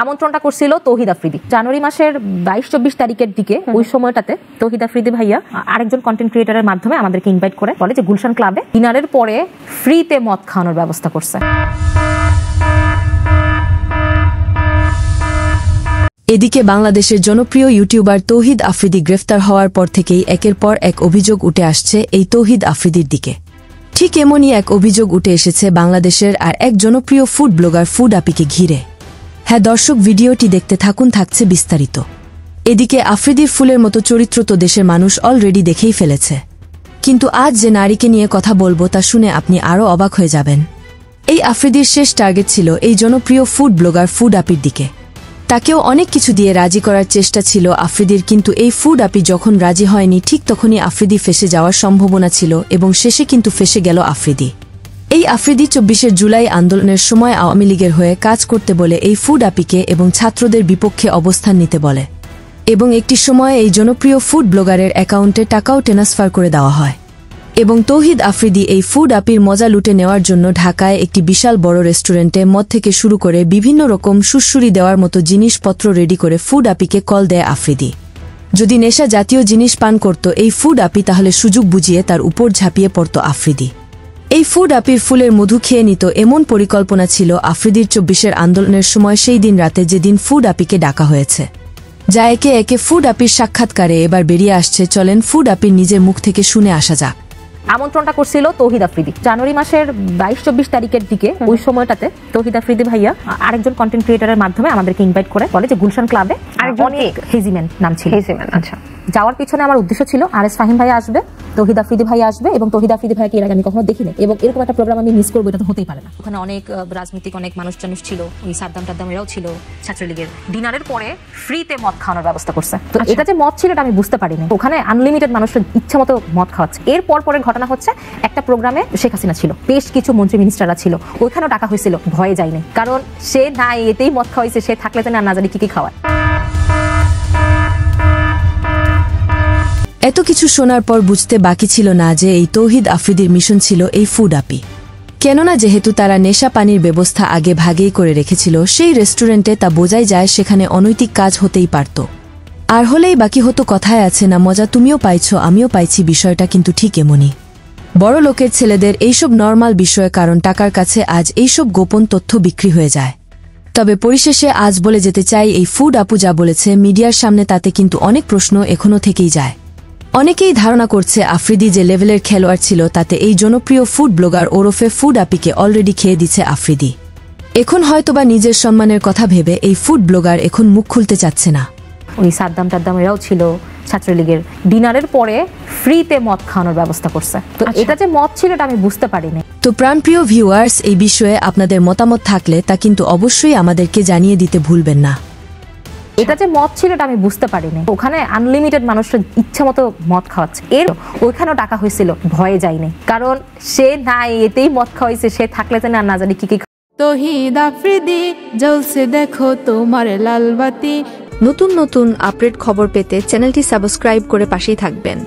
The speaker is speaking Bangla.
আমন্ত্রণটা করছিল তৌহিদ আফ্রিদি জানুয়ারি মাসের 22-24 তারিখের দিকে। ওই সময়টাতে তৌহিদ আফ্রিদি ভাইয়া আরেকজন কন্টেন্ট ক্রিয়েটরের মাধ্যমে আমাদেরকে ইনভাইট করে বলে যে গুলশান ক্লাবে ডিনারের পরে ফ্রিতে মদ খাওয়ানোর ব্যবস্থা করছে। এদিকে বাংলাদেশের জনপ্রিয় ইউটিউবার তৌহিদ আফ্রিদি গ্রেফতার হওয়ার পর থেকেই একের পর এক অভিযোগ উঠে আসছে এই তৌহিদ আফ্রিদির দিকে। ঠিক এমনই এক অভিযোগ উঠে এসেছে বাংলাদেশের আর এক জনপ্রিয় ফুড ব্লগার ফুড আপিকে ঘিরে। হ্যাঁ দর্শক, ভিডিওটি দেখতে থাকুন, থাকছে বিস্তারিত। এদিকে আফ্রিদির ফুলের মতো চরিত্র তো দেশের মানুষ অলরেডি দেখেই ফেলেছে, কিন্তু আজ যে নারীকে নিয়ে কথা বলবো তা শুনে আপনি আরও অবাক হয়ে যাবেন। এই আফ্রিদির শেষ টার্গেট ছিল এই জনপ্রিয় ফুড ব্লগার ফুড আপির দিকে। তাকেও অনেক কিছু দিয়ে রাজি করার চেষ্টা ছিল আফ্রিদির, কিন্তু এই ফুড আপি যখন রাজি হয়নি ঠিক তখনই আফ্রিদি ফেসে যাওয়ার সম্ভাবনা ছিল এবং শেষে কিন্তু ফেসে গেল আফ্রিদি। এই আফ্রিদি 24 জুলাই আন্দোলনের সময় আওয়ামী লীগের হয়ে কাজ করতে বলে এই ফুড আপিকে এবং ছাত্রদের বিপক্ষে অবস্থান নিতে বলে, এবং একটি সময়ে এই জনপ্রিয় ফুড ব্লগারের অ্যাকাউন্টে টাকাও ট্রান্সফার করে দেওয়া হয়। এবং তৌহিদ আফ্রিদি এই ফুড আপির মজা লুটে নেওয়ার জন্য ঢাকায় একটি বিশাল বড় রেস্টুরেন্টে মদ থেকে শুরু করে বিভিন্ন রকম সুড়সুড়ি দেওয়ার মতো জিনিসপত্র রেডি করে ফুড আপিকে কল দেয় আফ্রিদি। যদি নেশা জাতীয় জিনিস পান করত এই ফুড আপি, তাহলে সুযোগ বুঝিয়ে তার উপর ঝাঁপিয়ে পড়ত আফ্রিদি। এই ফুড আপির ফুলের মধু খেয়ে নিত এমন পরিকল্পনা ছিল আফ্রিদির 24 আন্দোলনের সময়, সেই দিন রাতে যেদিন ফুড আপিকে ডাকা হয়েছে, যা একে একে ফুড আপির সাক্ষাৎকারে এবার বেরিয়ে আসছে। চলেন ফুড আপির নিজের মুখ থেকে শুনে আসা যাক। আমন্ত্রণটা করছিল তৌহিদ আফ্রিদি জানুয়ারি মাসের 22-24 তারিখের দিকে। ওই সময়টাতে তৌহিদ আফ্রিদি ভাইয়া আরেকজন কন্টেন্ট ক্রিয়েটরের মাধ্যমে আমাদেরকে ইনভাইট করে বলে যে গুলশান ক্লাবে অনেক হেজিম্যান নাম ছিল। আচ্ছা, যাওয়ার পিছনে আমার উদ্দেশ্য ছিল আরএস ফাহিম ভাইয়া আসবে, তৌহিদ আফ্রিদি ভাইয়া আসবে, এবং তৌহিদ আফ্রিদি ভাইয়াকে এর আগে আমি কখনো দেখিনি, এবং এরকম একটা প্রোগ্রাম আমি মিস করবো এটা তো হতেই পারে না। ওখানে অনেক রাজনৈতিক অনেক মানুষ ছিল, ওই সাদ্দাম টাদ্দাম এরাও ছিল, ছাত্রলীগের। ডিনারের পরে ফ্রিতে মদ খাওয়ানোর ব্যবস্থা করছে। তো এটা যে মদ ছিল এটা আমি বুঝতে পারিনি। ওখানে আনলিমিটেড মানুষের ইচ্ছা মতো মদ খাওয়াচ্ছে। এর পরের ঘটনা হচ্ছে একটা প্রোগ্রামে শেখ হাসিনা ছিল, বেশ কিছু মন্ত্রী মিনিস্টাররা ছিল, ওইখানেও ডাকা হয়েছিল, ভয়ে যায়নি, কারণ সে নাই এতেই মদ খাওয়াইছে, সে থাকলে জানে আর না জানি কি খাওয়ায়। এত কিছু শোনার পর বুঝতে বাকি ছিল না যে এই তৌহিদ আফ্রিদির মিশন ছিল এই ফুড আপি। কেননা যেহেতু তারা নেশা পানির ব্যবস্থা আগে ভাগেই করে রেখেছিল সেই রেস্টুরেন্টে, তা বোঝাই যায় সেখানে অনৈতিক কাজ হতেই পারত। আর হলেই বাকি হতো কথায় আছে না মজা, তুমিও পাইছো আমিও পাইছি, বিষয়টা কিন্তু ঠিক এমনই। বড় লোকের ছেলেদের এইসব নর্মাল বিষয়, কারণ টাকার কাছে আজ এইসব গোপন তথ্য বিক্রি হয়ে যায়। তবে পরিশেষে আজ বলে যেতে চাই, এই ফুড আপু যা বলেছে মিডিয়ার সামনে তাতে কিন্তু অনেক প্রশ্ন এখনো থেকেই যায়। অনেকেই ধারণা করছে আফ্রিদি যে লেভেলের খেলোয়াড় ছিল তাতে এই জনপ্রিয় ফুড ব্লগার ওরফে ফুড আপিকে অলরেডি খেয়ে দিচ্ছে আফ্রিদি। এখন হয়তোবা নিজের সম্মানের কথা ভেবে এই ফুড ব্লগার এখন মুখ খুলতে চাচ্ছে না। ওই সাদ্দাম টাদ্দাম এরাও ছিল, ছাত্রলীগের। ডিনারের পরে ফ্রিতে মদ খাওয়ানোর ব্যবস্থা করছে। তো এটা যে মদ ছিল এটা আমি বুঝতে পারিনি। তো প্রাণপ্রিয় ভিউয়ার্স, এই বিষয়ে আপনাদের মতামত থাকলে তা কিন্তু অবশ্যই আমাদেরকে জানিয়ে দিতে ভুলবেন না। এটা যে মদ ছিল এটা আমি বুঝতে পারিনি। ওখানে আনলিমিটেড মানুষের ইচ্ছা মতো মদ খাওয়াচ্ছে। এর ওইখানেও ডাকা হয়েছিল, ভয়ে যায়নি, কারণ সে নাই এতেই মদ খাওয়াইছে, সে থাকলে জানে আর না জানি কি। তৌহিদ আফ্রিদি জ্বলছে দেখো তোমার লাল বাতি। নতুন নতুন আপডেট খবর পেতে চ্যানেলটি সাবস্ক্রাইব করে পাশেই থাকবেন।